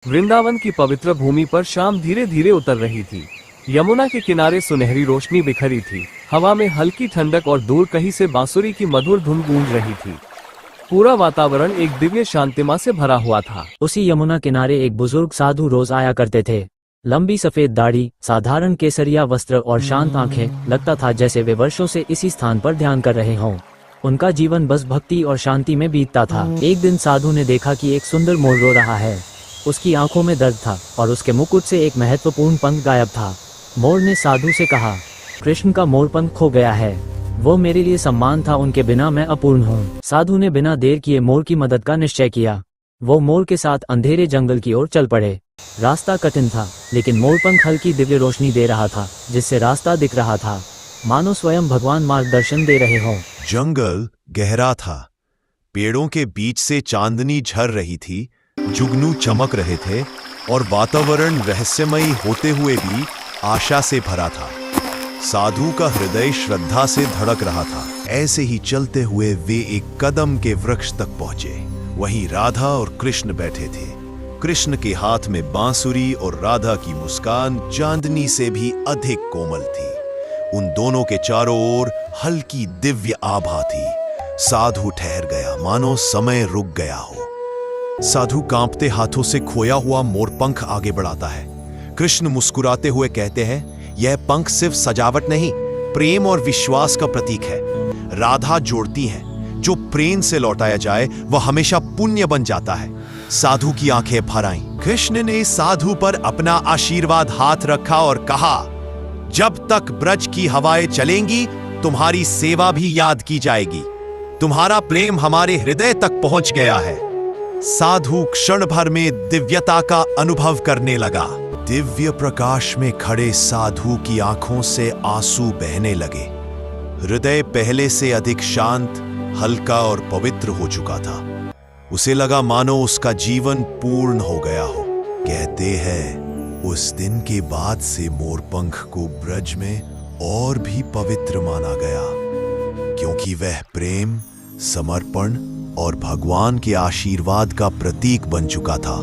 वृंदावन की पवित्र भूमि पर शाम धीरे धीरे उतर रही थी। यमुना के किनारे सुनहरी रोशनी बिखरी थी। हवा में हल्की ठंडक और दूर कहीं से बांसुरी की मधुर धुन गूंज रही थी। पूरा वातावरण एक दिव्य शांतिमा से भरा हुआ था। उसी यमुना किनारे एक बुजुर्ग साधु रोज आया करते थे। लंबी सफेद दाढ़ी, साधारण केसरिया वस्त्र और शांत आंखें। लगता था जैसे वे वर्षों से इसी स्थान पर ध्यान कर रहे हों। उनका जीवन बस भक्ति और शांति में बीतता था। एक दिन साधु ने देखा कि एक सुंदर मोर रो रहा है। उसकी आंखों में दर्द था और उसके मुकुट से एक महत्वपूर्ण पंख गायब था। मोर ने साधु से कहा, कृष्ण का मोर पंख खो गया है। वो मेरे लिए सम्मान था, उनके बिना मैं अपूर्ण हूँ। साधु ने बिना देर किए मोर की मदद का निश्चय किया। वो मोर के साथ अंधेरे जंगल की ओर चल पड़े। रास्ता कठिन था, लेकिन मोर पंख हल्की दिव्य रोशनी दे रहा था, जिससे रास्ता दिख रहा था, मानो स्वयं भगवान मार्गदर्शन दे रहे हों। जंगल गहरा था। पेड़ों के बीच से चांदनी झर रही थी, जुगनू चमक रहे थे और वातावरण रहस्यमयी होते हुए भी आशा से भरा था। साधु का हृदय श्रद्धा से धड़क रहा था। ऐसे ही चलते हुए वे एक कदम के वृक्ष तक पहुंचे। वहीं राधा और कृष्ण बैठे थे। कृष्ण के हाथ में बांसुरी और राधा की मुस्कान चांदनी से भी अधिक कोमल थी। उन दोनों के चारों ओर हल्की दिव्य आभा थी। साधु ठहर गया, मानो समय रुक गया हो। साधु कांपते हाथों से खोया हुआ मोरपंख आगे बढ़ाता है। कृष्ण मुस्कुराते हुए कहते हैं, यह पंख सिर्फ सजावट नहीं, प्रेम और विश्वास का प्रतीक है। राधा जोड़ती हैं, जो प्रेम से लौटाया जाए वह हमेशा पुण्य बन जाता है। साधु की आंखें भर आईं। कृष्ण ने साधु पर अपना आशीर्वाद हाथ रखा और कहा, जब तक ब्रज की हवाएं चलेंगी तुम्हारी सेवा भी याद की जाएगी। तुम्हारा प्रेम हमारे हृदय तक पहुंच गया है। साधु क्षण भर में दिव्यता का अनुभव करने लगा। दिव्य प्रकाश में खड़े साधु की आंखों से आंसू बहने लगे। हृदय पहले से अधिक शांत, हल्का और पवित्र हो चुका था। उसे लगा मानो उसका जीवन पूर्ण हो गया हो। कहते हैं उस दिन के बाद से मोरपंख को ब्रज में और भी पवित्र माना गया, क्योंकि वह प्रेम, समर्पण और भगवान के आशीर्वाद का प्रतीक बन चुका था।